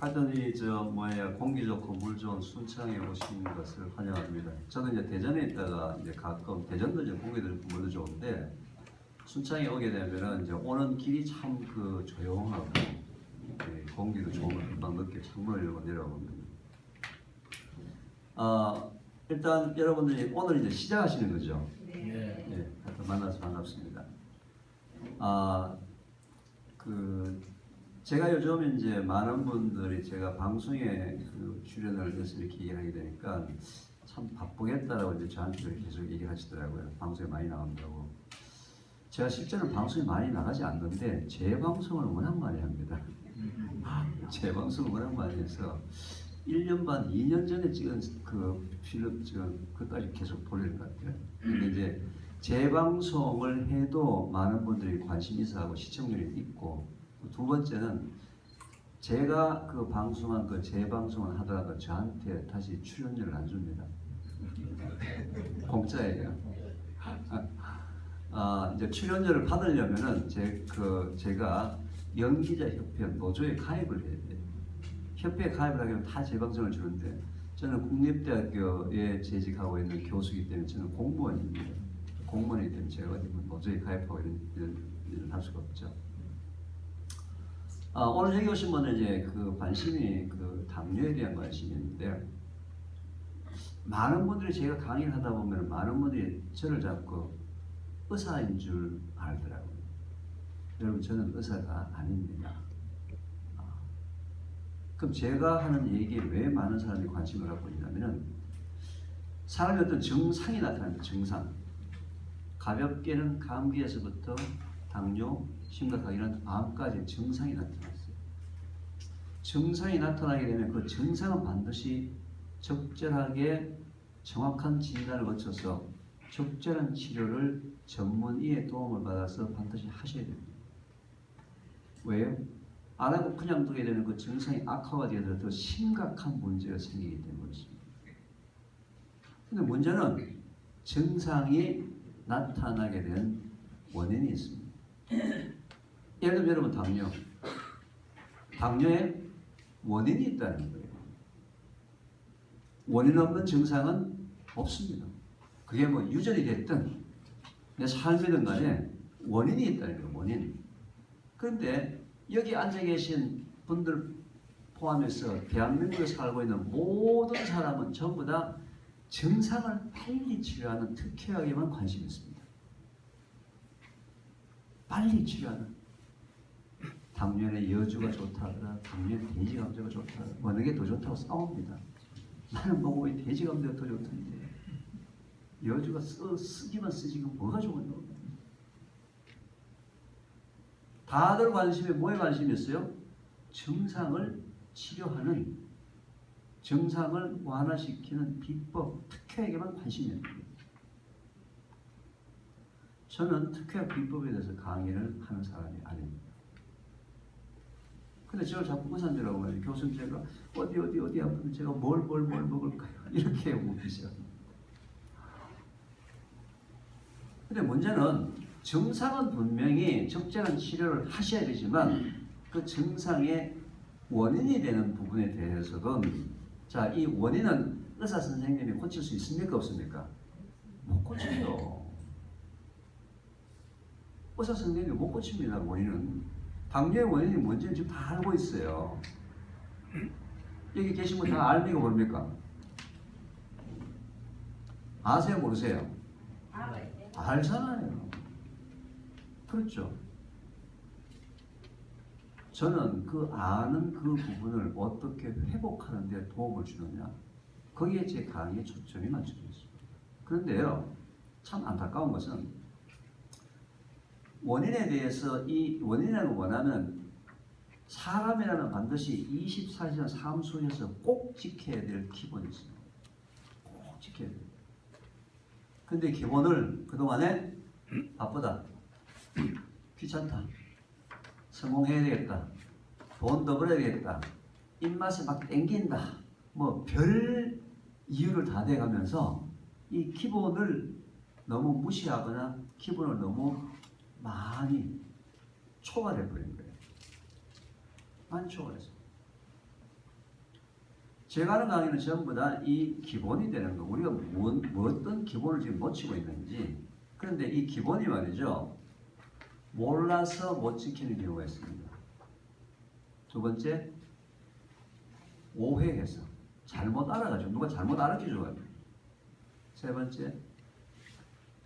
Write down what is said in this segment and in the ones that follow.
하여튼 공기 좋고 물 좋은 순창에 오신 것을 환영합니다. 저는 이제 대전에 있다가 이제 가끔 대전도 이제 공기도 좋고 물도 좋은데 순창에 오게 되면은 이제 오는 길이 참 그 조용하고 공기도 좋은 걸 금방 느껴 창문을 열고 내려옵니다. 일단 여러분들이 오늘 이제 시작하시는 거죠? 네. 네, 하여튼 만나서 반갑습니다. 제가 요즘 이제 많은 분들이 제가 방송에 출연을 해서 이렇게 얘기하게 되니까 참 바쁘겠다라고 이제 저한테 계속 얘기하시더라고요. 방송에 많이 나온다고. 제가 실제로 방송에 많이 나가지 않는데 제 방송을 워낙 많이 합니다. 제 방송을 워낙 많이 해서 1년 반, 2년 전에 찍은 그 필름 그까지 계속 돌리는 것 같아요. 근데 이제 제 방송을 해도 많은 분들이 관심 있어하고 시청률이 있고, 두 번째는 제가 그 방송한 그 재방송을 하더라도 저한테 다시 출연료를 안 줍니다. 공짜예요. 이제 출연료를 받으려면은 제가 연기자협회 노조에 가입을 해야 돼요. 협회에 가입을 하려면 다 재방송을 주는데 저는 국립대학교에 재직하고 있는 교수이기 때문에 저는 공무원입니다. 공무원이기 때문에 제가 어디 노조에 가입하고 이런 일을 할 수가 없죠. 오늘 여기 오신 분은 이제 그 관심이 그 당뇨에 대한 관심이 있는데 많은 분들이 제가 강의를 하다 보면 많은 분들이 저를 잡고 의사인 줄 알더라고요. 여러분 저는 의사가 아닙니다. 그럼 제가 하는 얘기에 왜 많은 사람이 관심을 갖고 있냐면은 사람이 어떤 증상이 나타납니다. 증상. 가볍게는 감기에서부터 당뇨, 심각하게는 암까지 증상이 나타났어요. 증상이 나타나게 되면 그 증상은 반드시 적절하게 정확한 진단을 거쳐서 적절한 치료를 전문의의 도움을 받아서 반드시 하셔야 됩니다. 왜요? 안 하고 그냥 두게 되는 그 증상이 악화가 되어서 더 심각한 문제가 생기기 때문에 그렇습니다. 근데 문제는 증상이 나타나게 된 원인이 있습니다. 예를 들면 여러분 당뇨에 원인이 있다는 거예요. 원인 없는 증상은 없습니다. 그게 뭐 유전이 됐든 내 삶이든 간에 원인이 있다는 거예요. 원인. 그런데 여기 앉아 계신 분들 포함해서 대한민국에 살고 있는 모든 사람은 전부 다 증상을 빨리 치료하는 특효약에만 관심이 있습니다. 빨리 치료하는. 당뇨에 여주가 좋다더라, 당뇨에 돼지감자가 좋다더라, 어느 게 더 좋다고 싸웁니다. 나는 보고 왜 돼지감자가 더 좋던데 여주가 쓰기만 쓰지 뭐가 좋은가? 다들 관심이 뭐에 관심이 있어요? 증상을 치료하는, 증상을 완화시키는 비법, 특효약에만 관심이 있는 거예요. 저는 특효약 비법에 대해서 강의를 하는 사람이 아닙니다. 근데 저를 자꾸 의사인 줄 알고 말이에요. 교수님 제가 어디 아프면 제가 뭘 먹을까요? 이렇게 묻기시죠. 근데 문제는 증상은 분명히 적절한 치료를 하셔야 되지만 그 증상의 원인이 되는 부분에 대해서는 자, 이 원인은 의사 선생님이 고칠 수 있습니까? 없습니까? 못 고쳐요. 의사 선생님이 못 고칩니다. 원인은. 당뇨의 원인이 뭔지는 지금 다 알고 있어요. 여기 계신 분 다 알미가 뭡니까? 아세요? 모르세요? 알잖아요. 그렇죠. 저는 그 아는 그 부분을 어떻게 회복하는 데 도움을 주느냐, 거기에 제 강의에 초점이 맞춰져 있습니다. 그런데요, 참 안타까운 것은 원인에 대해서 이 원인이라는 원하는 사람이라면 반드시 24시간 삶 속에서 꼭 지켜야 될 기본이 있습니다. 꼭 지켜야 돼요. 근데 기본을 그동안에 바쁘다, 귀찮다, 성공해야 되겠다, 돈 더 벌어야 되겠다, 입맛에 막 땡긴다, 뭐 별 이유를 다 대가면서 이 기본을 너무 무시하거나 기본을 너무 많이 초과해 버린 거예요. 많이 초과했어요. 제가 하는 강의는 전부 다 이 기본이 되는 거. 우리가 어떤 기본을 지금 놓치고 있는지. 그런데 이 기본이 말이죠. 몰라서 못 지키는 경우가 있습니다. 두 번째, 오해해서. 잘못 알아가지고. 누가 잘못 알려줘가지고. 세 번째,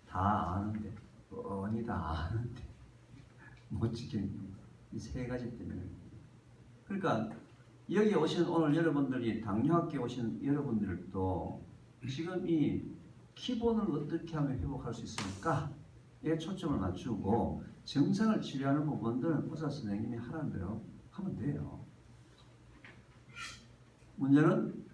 다 아는데. 뻔히 다 아는데. 못 지키는 경우. 이 세 가지 때문에. 그러니까 여기 오신 오늘 여러분들이 당뇨학교에 오신 여러분들도 지금 이 기본을 어떻게 하면 회복할 수 있을까에 초점을 맞추고 증상을 치료하는 부분들은 의사 선생님이 하라는 대로 하면 돼요. 문제는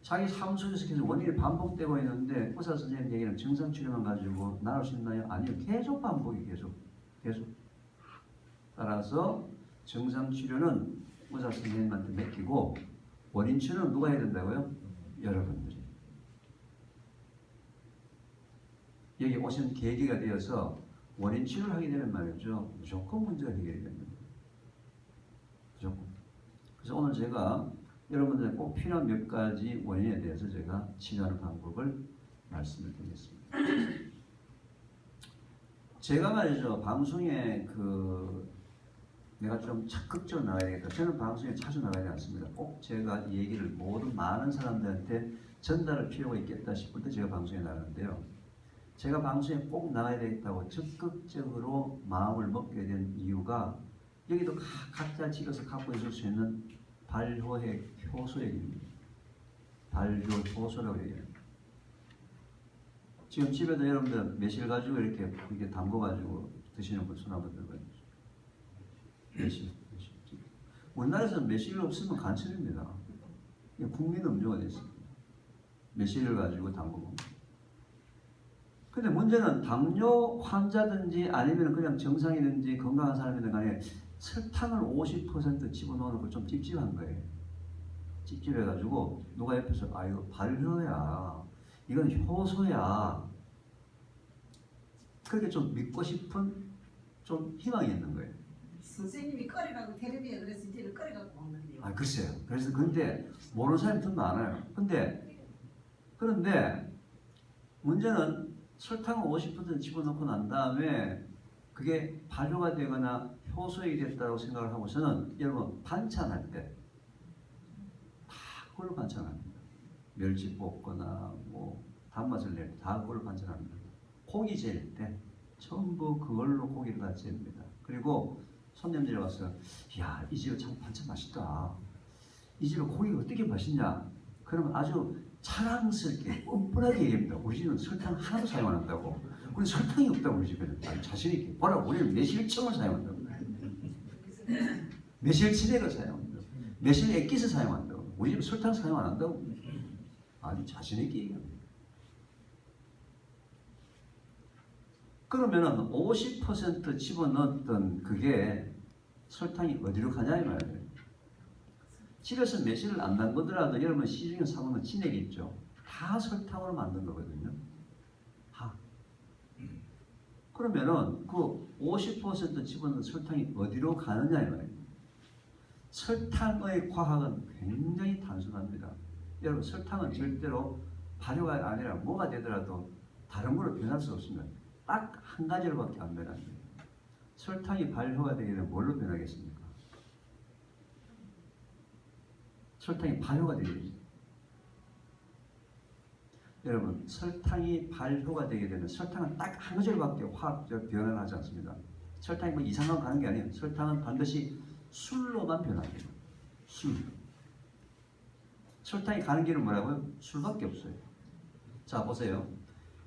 자기 사무소에서 계속 원인이 반복되고 있는데 의사 선생님 얘기는 증상 치료만 가지고 나을 수 있나요? 아니요. 계속 반복이 계속. 따라서 증상 치료는 의사 선생님한테 맡기고 원인 치료는 누가 해야 된다고요? 여러분들이. 여기 오신 계기가 되어서 원인 치료를 하게 되면 말이죠. 무조건 문제가 해결이 됩니다. 무조건. 그래서 오늘 제가 여러분들에게 꼭 필요한 몇 가지 원인에 대해서 제가 치료하는 방법을 말씀을 드리겠습니다. 제가 말이죠. 방송에 내가 좀 적극적으로 나가야 되겠다. 저는 방송에 자주 나가지 않습니다. 꼭 제가 이 얘기를 모든 많은 사람들한테 전달할 필요가 있겠다 싶을 때 제가 방송에 나가는데요. 제가 방송에 꼭 나가야 되겠다고 적극적으로 마음을 먹게 된 이유가 여기도 각자 집에서 갖고 있을 수 있는 발효액, 효소액입니다. 발효효소라고 얘기해요. 지금 집에도 여러분들 매실 가지고 이렇게 담궈가지고 드시는 분 손 한번 들어봐요. 매실. 우리나라에서는 매실이 없으면 간첩입니다. 국민 음료가 됐습니다. 매실을 가지고 담그고. 근데 문제는 당뇨 환자든지 아니면 그냥 정상이든지 건강한 사람이든 간에 설탕을 50% 집어넣는 거 좀 찝찝한 거예요. 찝찝해가지고 누가 옆에서 아 이거 발효야, 이건 효소야, 그렇게 좀 믿고 싶은 좀 희망이 있는 거예요. 선생님이 끓여가고 텔레비에 그래서 이제는 끓여가고 먹는데요. 아 글쎄요. 그래서 근데 모르는 사람이 더 많아요. 그런데 문제는 설탕을 50% 집어넣고 난 다음에 그게 발효가 되거나 효소액이 됐다고 생각을 하고서는 여러분 반찬할 때 다 그걸로 반찬합니다. 멸치 볶거나 뭐 단맛을 낼 때 다 그걸로 반찬합니다. 고기 재일 때 전부 그걸로 고기를 다 재입니다. 그리고 손님들이 와서 야, 이 집에 참 반찬 맛있다. 이 집에 고기가 어떻게 맛있냐? 그러면 아주 자랑스럽게 뻔뻔하게 얘기합니다. 우리 집은 설탕 하나도 사용 안 한다고. 우리 설탕이 없다고 우리 집에는. 아주 자신 있게. 뭐라고? 우리는 매실청을 사용한다고. 매실 진액을 사용한다고. 매실 액기스 사용한다고. 우리 집은 설탕 사용 안 한다고. 아주 자신 있게 얘기합니다. 그러면은 50% 집어넣었던 그게 설탕이 어디로 가냐 이 말이에요. 집에서 매실을 안 담그더라도 여러분 시중에 사먹는 진액 있죠. 다 설탕으로 만든 거거든요. 다. 그러면은 그 50% 집어넣은 설탕이 어디로 가느냐 이 말이에요. 설탕의 과학은 굉장히 단순합니다. 여러분 설탕은 절대로 발효가 아니라 뭐가 되더라도 다른 걸로 변할 수 없습니다. 딱 한 가지로밖에 안 변합니다. 설탕이 발효가 되게 되면 뭘로 변하겠습니까? 설탕이 발효가 되게 됩니다. 여러분 설탕이 발효가 되게 되면 설탕은 딱 한 가지로밖에 화학적 변화를 하지 않습니다. 설탕이 뭐 이상한 거 가는 게 아니에요. 설탕은 반드시 술로만 변합니다. 술. 설탕이 가는 길은 뭐라고요? 술밖에 없어요. 자 보세요.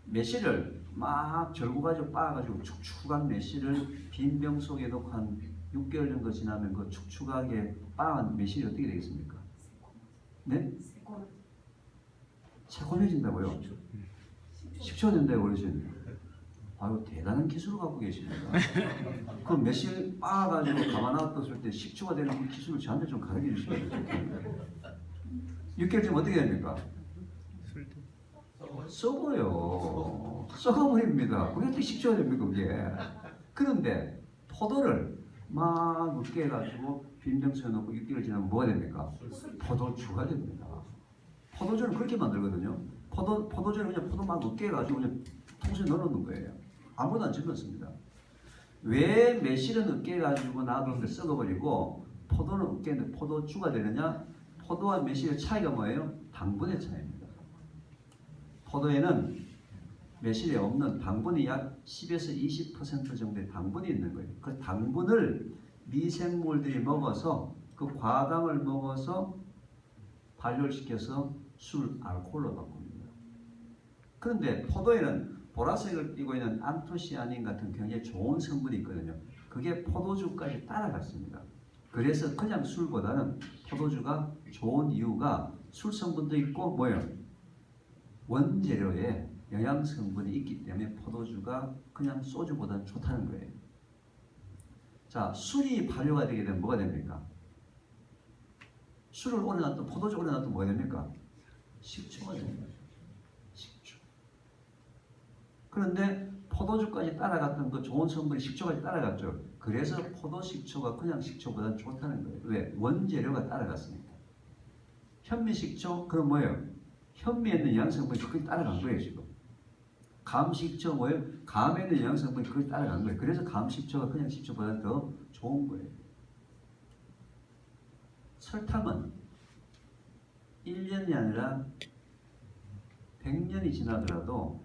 매실을 막 절구가지고 빻아가지고 축축한 매실을 빈 병 속에 넣고 한 6개월 정도 지나면 그 축축하게 빻은 매실이 어떻게 되겠습니까? 네? 새콤해진다고요? 10초 된다고 그러시는데 아유 대단한 기술을 갖고 계십니다. 그 매실 빻아가지고 가만 놔뒀을 때 10초가 되는 그 기술을 저한테 좀 가르쳐 주시면 좋겠습니다. 6개월 지금 어떻게 됩니까? 썩어요. 썩어버립니다. 그게 어떻게 10초가 됩니까 그게? 그런데 포도를 막 으깨 해가지고 빈병수에 넣고 6개월 지나면 뭐가 됩니까? 포도주가 됩니다. 포도주는 그렇게 만들거든요. 포도주는 그냥 포도만 으깨 가지고 그냥 통수에 넣어놓는 거예요. 아무도 안 집어넣습니다. 왜 매실은 으깨 가지고 놔두는데 썩어버리고 포도는 으깨는데 포도주가 되느냐? 포도와 매실의 차이가 뭐예요? 당분의 차이입니다. 포도에는 매실에 없는 당분이 약 10에서 20% 정도의 당분이 있는 거예요. 그 당분을 미생물들이 먹어서 그 과당을 먹어서 발효시켜서 술, 알코올로 바꿉니다. 그런데 포도에는 보라색을 띠고 있는 안토시아닌 같은 굉장히 좋은 성분이 있거든요. 그게 포도주까지 따라갔습니다. 그래서 그냥 술보다는 포도주가 좋은 이유가 술 성분도 있고 뭐예요? 원재료에 영양 성분이 있기 때문에 포도주가 그냥 소주보다는 좋다는 거예요. 자, 술이 발효가 되게 되면 뭐가 됩니까? 술을 오래 놔두면 포도주 오래 놔두면 뭐가 됩니까? 식초가 됩니다. 식초. 그런데 포도주까지 따라갔던 그 좋은 성분이 식초까지 따라갔죠. 그래서 포도 식초가 그냥 식초보다는 좋다는 거예요. 왜? 원재료가 따라갔으니까. 현미식초 그럼 뭐예요? 현미에 있는 영양성분이 그렇게 따라간 거예요 지금. 감식초 뭐예요? 감에 있는 영양성분이 그렇게 따라간 거예요. 그래서 감식초가 그냥 식초보다는 더 좋은 거예요. 설탕은 1년이 아니라 100년이 지나더라도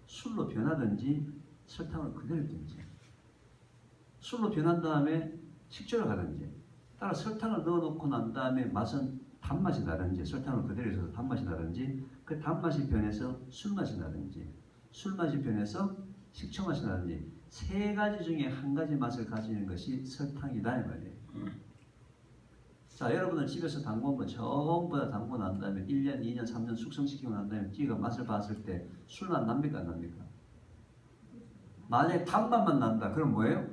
술로 변하든지 설탕을 그대로 든지 술로 변한 다음에 식초로 가든지 따라 설탕을 넣어놓고 난 다음에 맛은 단맛이 나든지 설탕을 그대로 있어서 단맛이 나든지 그 단맛이 변해서 술맛이 나든지 술맛이 변해서 식초맛이 나든지 세 가지 중에 한 가지 맛을 가지는 것이 설탕이다 이 말이에요. 자, 여러분들 집에서 담궈온 거 전부 다 담고 난 다음에 1년, 2년, 3년 숙성시키고 난 다음에 찌가 맛을 봤을 때 술맛 납니까 안 납니까? 만약에 단맛만 난다 그럼 뭐예요?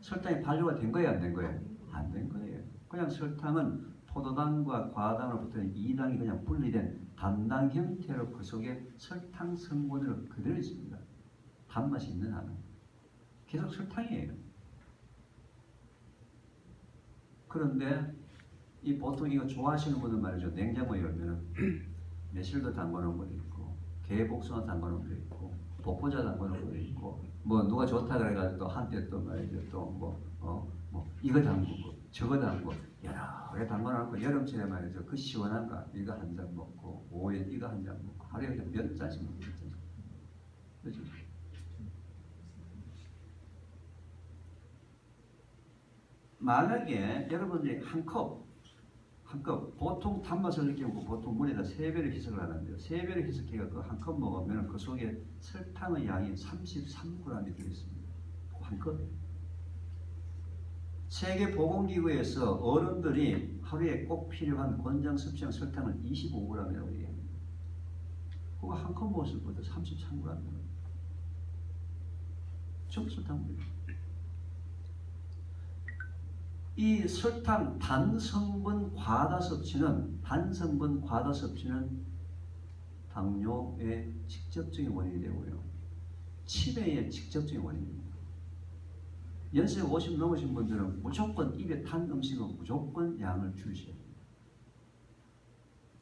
설탕이 발효가 된 거예요 안 된 거예요? 안 된 거예요. 그냥 설탕은 포도당과 과당으로부터 이당이 그냥 분리된 단당 형태로 그 속에 설탕 성분으로 그대로 있습니다. 단맛이 있는 한은 계속 설탕이에요. 그런데 이 보통 이거 좋아하시는 분들 말이죠. 냉장고에 열면은 매실도 담궈놓은 것도 있고 개복숭아 담궈놓은 것도 있고 복보자 담궈놓은 것도 있고 뭐 누가 좋다 그래가지고 또 한때 또 말이죠. 또 뭐 이거 담그고 저거 담그고 여러 개 담궈놓고 여름철에 말이죠. 그 시원한 거 이거 한 잔 먹고 오후에 이거 한 잔 먹고 하루에 그냥 몇 잔씩 먹고 그렇죠? 만약에 여러분들이 한 컵 보통 단맛을 느끼고 보통 물에다 3배를 희석을 하는데요. 3배를 희석해서 그 한 컵 먹으면 그 속에 설탕의 양이 33g이 들어있습니다. 한 컵에. 세계보건기구에서 어른들이 하루에 꼭 필요한 권장 섭취량 설탕을 25g이라고 얘기합니다. 그거 한 컵 먹었을 때부터 33g입니다. 전부 설탕물이에요. 이 설탕 단성분 과다 섭취는 당뇨의 직접적인 원인이 되고요. 치매의 직접적인 원인입니다. 연세 50 넘으신 분들은 무조건 입에 탄 음식은 무조건 양을 줄이셔야 됩니다.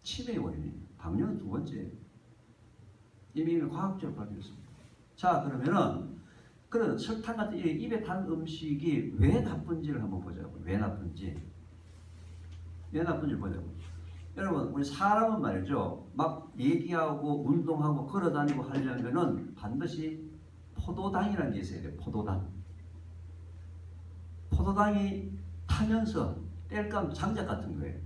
치매의 원인이에요. 당뇨는 두 번째예요. 이미 과학적으로 밝혀졌습니다. 자, 그러면은 그런 설탕 같은 입에 탄 음식이 왜 나쁜지를 한번 보자고요. 왜 나쁜지 보자고요. 여러분, 우리 사람은 말이죠. 막 얘기하고 운동하고 걸어다니고 하려면은 반드시 포도당이라는 게 있어야 돼요. 포도당이 타면서 땔감 장작 같은 거예요.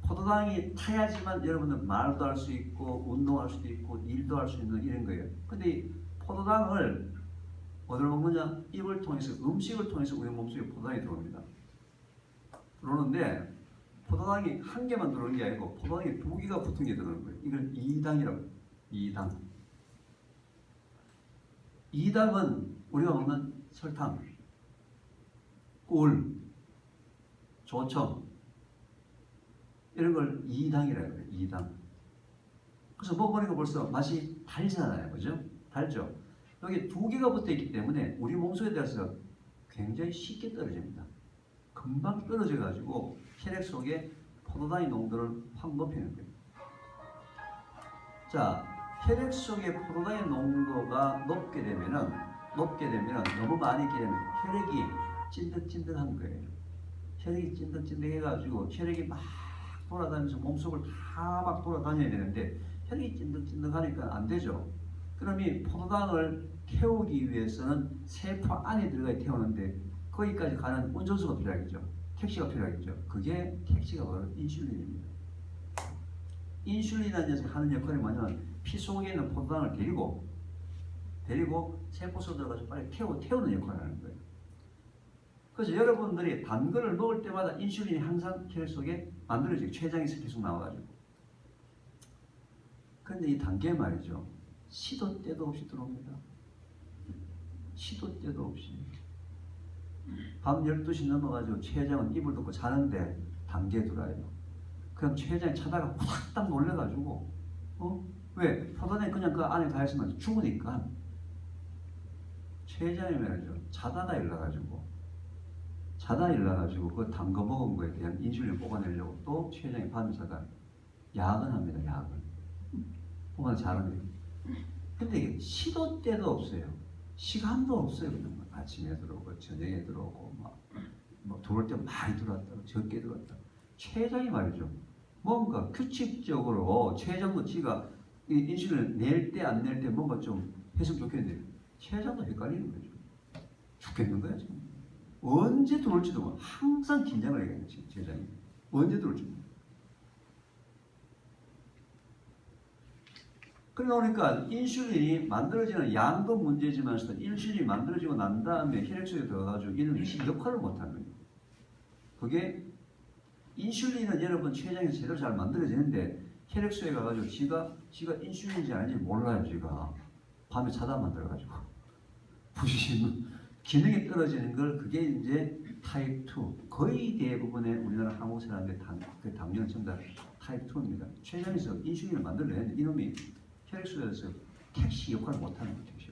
포도당이 타야지만 여러분은 말도 할 수 있고 운동할 수도 있고 일도 할 수 있는 이런 거예요. 근데 이 포도당을 어디로 먹느냐? 입을 통해서 음식을 통해서 우리 몸속에 포도당이 들어옵니다. 들어오는데 포도당이 한 개만 들어오는 게 아니고 포도당이 두 개가 붙은 게 들어오는 거예요. 이걸 이당이라고 해요. 이당은 우리가 먹는 설탕, 꿀, 조청 이런 걸 이당이라고 해요. 이당. 그래서 먹어보니까 벌써 맛이 달잖아요. 그죠? 달죠? 여기 두 개가 붙어 있기 때문에 우리 몸속에 대해서 굉장히 쉽게 떨어집니다. 금방 떨어져 가지고 혈액 속에 포도당의 농도를 확 높이는 거예요. 자, 혈액 속의 포도당의 농도가 높게 되면은 너무 많이 있게 되면 혈액이 찐득찐득한 거예요. 혈액이 찐득찐득해가지고 혈액이 막 돌아다니면서 몸속을 다 막 돌아다녀야 되는데 혈액이 찐득찐득하니까 안 되죠. 그럼 이 포도당을 태우기 위해서는 세포 안에 들어가 태우는데 거기까지 가는 운전수가 필요하겠죠. 택시가 필요하겠죠. 그게 택시가 바로 인슐린입니다. 인슐린이라는 녀석이 하는 역할이 뭐냐면 피 속에 있는 포도당을 데리고 세포 속에 들어가서 빨리 태우는 역할을 하는 거예요. 그래서 여러분들이 단 거를 먹을 때마다 인슐린이 항상 혈액 속에 만들어지고 췌장에서 계속 나와가지고. 그런데 이 단계 말이죠. 시도 때도 없이 들어옵니다. 시도 때도 없이. 밤 12시 넘어가지고 췌장은 이불 덮고 자는데 단계에 들어와요. 그럼 췌장이 자다가 확 놀래가지고 왜? 포도당이 그냥 그 안에 가 있으면 죽으니까 췌장이 말이죠. 자다가 일어나가지고 그 단 거 먹은 거에 대한 인슐린을 뽑아내려고 또 췌장이 밤에 자다 야근합니다. 야근. 뽑아내서 자는. 근데 이게 시도 때도 없어요. 시간도 없어요. 그냥 아침에 들어오고 저녁에 들어오고 뭐 들어올 때 많이 들어왔다가 적게 들어왔다가 췌장이 말이죠. 뭔가 규칙적으로 췌장도 지가 인슐린을 낼 때 안 낼 때 뭔가 좀 했으면 좋겠는데 췌장도 헷갈리는 거죠. 죽겠는 거야 지금. 언제 들어올지도 모르고 항상 긴장을 해야 되는 췌장이. 언제 들어올지 모르고. 그러니까 인슐린이 만들어지는 양도 문제지만 인슐린이 만들어지고 난 다음에 혈액 속에 들어가가지고 이런 역할을 못하는 거예요. 그게 인슐린은 여러분 췌장에서 제대로 잘 만들어지는데 혈액 속에 가가지고 지가 인슐린인지 아닌지 몰라요. 지가 밤에 자다 만들어가지고 부시는 기능이 떨어지는 걸 그게 이제 타입 2. 거의 대부분의 우리나라 한국 사람들의 당뇨는 전부 다 타입 2입니다. 췌장에서 인슐린을 만들어내는데 이놈이 혈액 속에서 택시 역할을 못하는 거죠.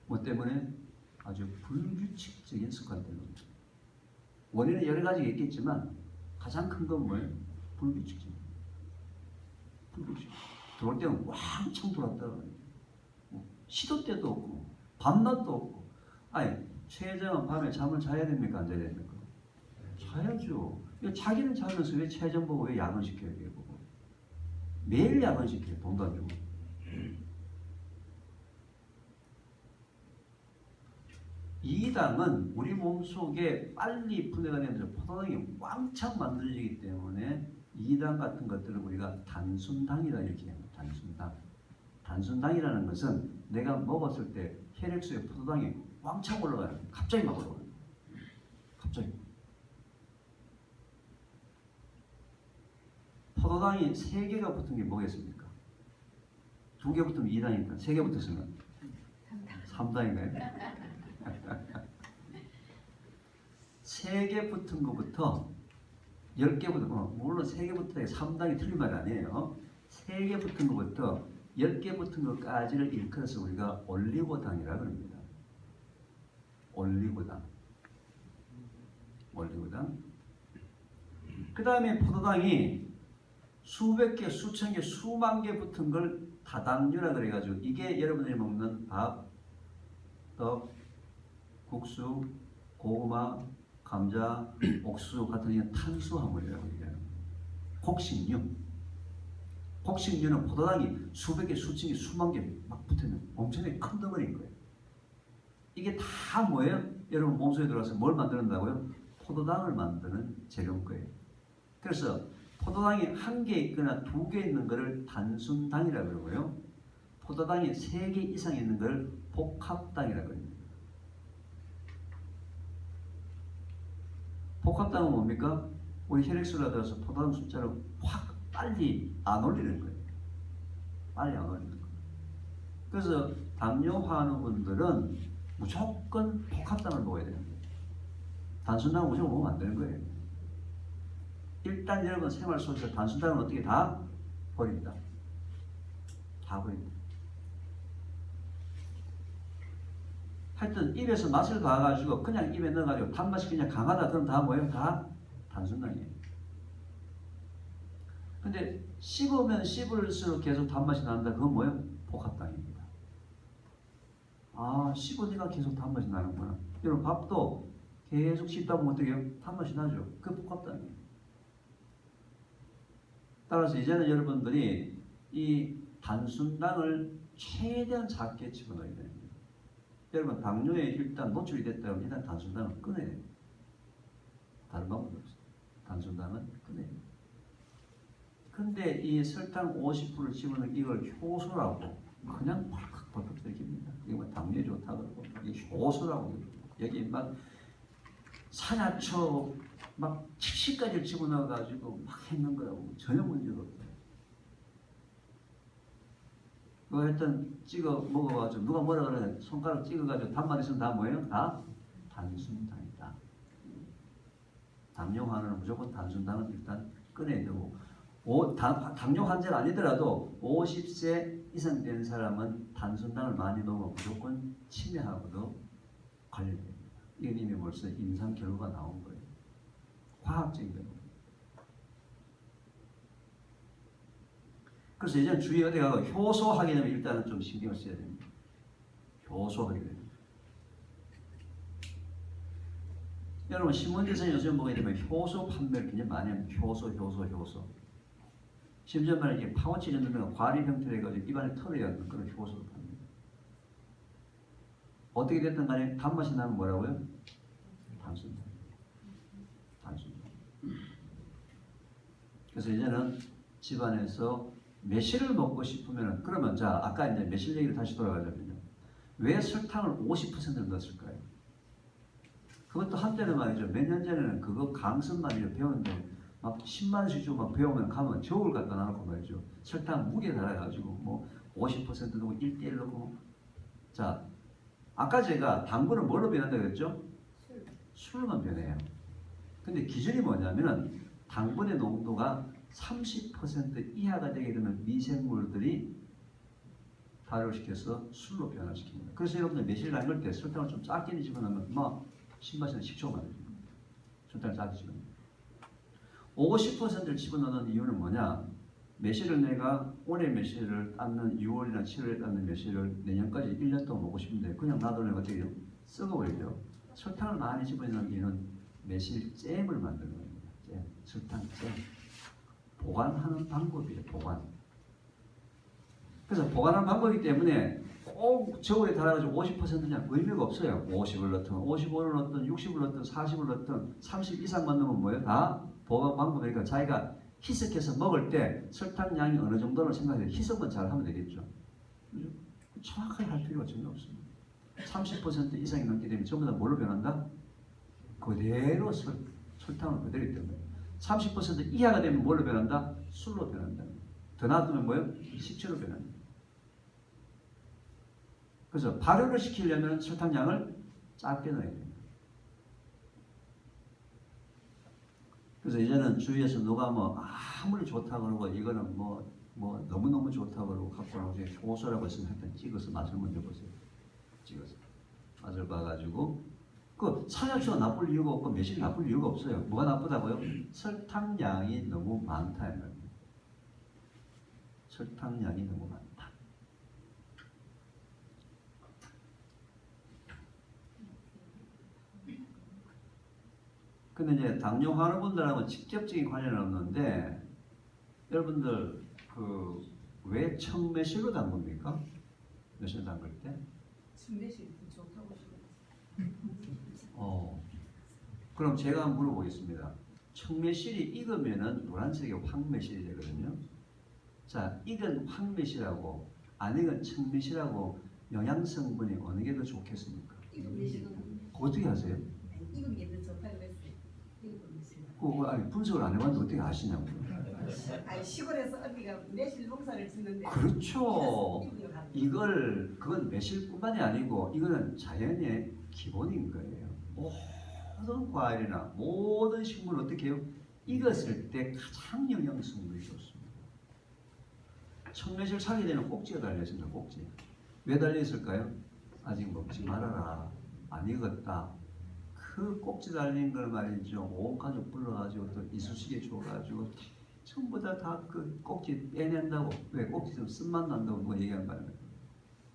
뭐 때문에? 아주 불규칙적인 습관 때문에. 원인은 여러 가지가 있겠지만 가장 큰 건 뭐예요? 불규칙적. 들어올 때는 왕창 들어왔다가 시도 때도 없고 밤낮도 없고. 아니 췌장은 밤에 잠을 자야 됩니까? 안 자야 됩니까? 자야죠. 자기는 자면서 왜 췌장 보고 왜 야근시켜야 돼요? 매일 야근시켜요. 돈도 안 주고. 이당은 우리 몸속에 빨리 분해가 되면서 포도당이 왕창 만들어지기 때문에 이당 같은 것들을 우리가 단순당이라 이렇게 해요. 단순당이라는 것은 내가 먹었을 때 혈액 속에 포도당이 왕창 올라가요. 갑자기 막 올라가요. 갑자기. 포도당이 3개가 붙은 게 뭐겠습니까? 2개 붙으면 2당이니까 3개 붙었으면 3당인가요? 3개 붙은 것부터 10개 붙은 거, 물론 3개 붙은 게 3당이 틀린 말이 아니에요. 3개 붙은 것부터 10개 붙은 것까지를 일컬어서 우리가 올리고당이라고 합니다. 올리고당. 그 다음에 포도당이 수백 개, 수천 개, 수만 개 붙은 걸 다당류라 그래가지고 이게 여러분들이 먹는 밥, 떡, 국수, 고구마, 감자, 옥수수 같은 이런 탄수화물이라고 얘기해요. 곡식류는 포도당이 수백 개, 수천 개, 수만 개 막 붙어있는 엄청나게 큰 덩어리인 거예요. 이게 다 뭐예요? 여러분 몸속에 들어가서 뭘 만드는다고요? 포도당을 만드는 재료인 거예요. 그래서 포도당이 1개 있거나 2개 있는 것을 단순당이라고 그러고요. 포도당이 3개 이상 있는 걸 복합당이라고 합니다. 복합당은 뭡니까? 우리 혈액순환에 따라서 포도당 숫자를 확 빨리 안 올리는 거예요. 빨리 안 올리는 거예요. 그래서 당뇨화 하는 분들은 무조건 복합당을 먹어야 되는 거예요. 단순당은 무조건 먹으면 안 되는 거예요. 일단 여러분 생활 속에서 단순당은 어떻게 다 버립니다. 다 버립니다. 하여튼 입에서 맛을 봐가지고 그냥 입에 넣어가지고 단맛이 그냥 강하다 그럼 다 뭐예요? 다 단순당이에요. 근데 씹으면 씹을수록 계속 단맛이 난다. 그건 뭐예요? 복합당입니다. 아, 씹으니까 계속 단맛이 나는구나. 여러분 밥도 계속 씹다 보면 어떻게 해요? 단맛이 나죠. 그게 복합당이에요. 따라서 이제는 여러분들이 이 단순당을 최대한 작게 집어넣어야 됩니다. 여러분 당뇨에 일단 노출이 됐다면 일단 단순당을 끊어야 됩니다. 다른 방법이 없어요. 단순당은 끊어야 됩니다. 근데 이 설탕 50%를 집어넣은 이걸 효소라고 그냥 팍팍 들킵니다. 이거 뭐 당뇨에 좋다 그러고 이게 효소라고 여기 막 산야초 막 70가지를 집어넣어가지고 막 했는 거라고 전혀 문제가 없어요. 그거 하여튼 찍어 먹어가지고 누가 뭐라 그래 손가락 찍어가지고 단맛 있으면 다 뭐예요? 다 단순당이다. 당뇨 환자는 무조건 단순당은 일단 꺼내야 되고 당뇨 환자가 아니더라도 50세 이상 된 사람은 단순당을 많이 먹으면 무조건 치매하고도 관련됩니다. 이건 이미 벌써 임상 결과가 나온 거예요. 과학적인 겁니다. 그래서 이제 주의 어디 가고 효소하게 되면 일단은 좀 신경을 써야 됩니다. 효소하게 됩니다. 여러분 신문지에서 요즘 보게 되면 효소 판매를 굉장히 많이 합니다. 효소. 심지어 말에 이게 파우치 정도면 과립 형태로 해가지고 입안에 털어야 하는 그런 효소를 팝니다. 어떻게 됐든 간에 단맛이 나면 뭐라고요? 단순당. 그래서 이제는 집안에서 매실을 먹고 싶으면 그러면 자 아까 이제 매실 얘기를 다시 돌아가자면요. 왜 설탕을 50%를 넣었을까요? 그것도 한때는 말이죠. 몇 년 전에는 그거 강습만 배웠는데 막 10만 원씩 주고 막 배우면 가면 저울 갖다 놔놓고 말이죠. 설탕 무게 달아가지고 뭐 50% 넣고 1대1 넣고 자 아까 제가 당분을 뭘로 변한다고 했죠? 술로만 변해요. 근데 기준이 뭐냐면은 당분의 농도가 30% 이하가 되게 되면 미생물들이 발효시켜서 술로 변화시킵니다. 그래서 여러분들 매실 담글 때 설탕을 좀 작게 집어넣으면 막 신맛이나 식초가 됩니다. 설탕을 작게 집어넣으면 50%를 집어넣는 이유는 뭐냐? 매실을 내가 올해 매실을 땄는 6월이나 7월에 땄는 매실을 내년까지 1년 동안 먹고 싶은데 그냥 놔두면 어떻게 해요? 썩어버리죠. 설탕을 많이 집어넣는 이유는 매실잼을 만드는 겁니다. 잼, 설탕잼. 보관하는 방법이에요. 보관. 그래서 보관하는 방법이기 때문에 꼭 저울에 달아가지고 50%냐 의미가 없어요. 50을 넣든 55를 넣든 60을 넣든 40을 넣든 30 이상만 넣으면 뭐예요? 다 보관 방법이니까 자기가 희석해서 먹을 때 설탕량이 어느 정도를 생각해서 희석만 잘 하면 되겠죠. 정확하게 할 필요가 전혀 없습니다. 30% 이상이 넘게 되면 전부 다 뭘로 변한다? 그대로 설탕을 그대로 때문에 30% 이하가 되면 뭘로 변한다? 술로 변한다. 더 놔두면 뭐예요? 식초로 변합니다. 그래서 발효를 시키려면 설탕량을 작게 넣어야 됩니다. 그래서 이제는 주위에서 누가 뭐 아무리 좋다 그러고 이거는 뭐 너무너무 좋다 그러고 갖고 나오고 효소라고 했으면 일단 찍어서 맛을 먼저 보세요. 찍어서 맛을 봐가지고 그 산야초가 나쁠 이유가 없고 매실이 나쁠 이유가 없어요. 뭐가 나쁘다고요? 설탕량이 너무 많다 이 말입니다. 설탕량이 너무 많다. 근데 이제 당뇨 환우분들하고는 직접적인 관련은 없는데 여러분들 왜 청매실로 담굽니까? 매실 담글 때? 청매실 좋다고 그럼 제가 한번 물어보겠습니다. 청매실이 익으면은 노란색의 황매실이 되거든요. 자, 익은 황매실하고 안 익은 청매실하고 영양 성분이 어느 게 더 좋겠습니까? 익은 매실은 어떻게 하세요? 익은 게 더 좋다고 그랬어요. 아니 분석을 안 해봤는데 어떻게 아시냐고요? 아니 시골에서 언니가 매실 농사를 짓는데 그렇죠. 그건 매실뿐만이 아니고 이거는 자연의 기본인 거예요. 모든 과일이나 모든 식물은 어떻게 해요? 익었을 때 가장 영양 성분이 좋습니다. 청매실 사게 되는 꼭지가 달려있습니다. 꼭지. 왜 달려있을까요? 아직 먹지 말아라. 안 익었다. 그 꼭지 달린 걸 말이죠. 온 가족 불러가지고 또 이쑤시개 줘가지고 전부 다 그 꼭지 빼낸다고. 왜? 꼭지 좀 쓴맛 난다고 누가 얘기한 거 아니에요.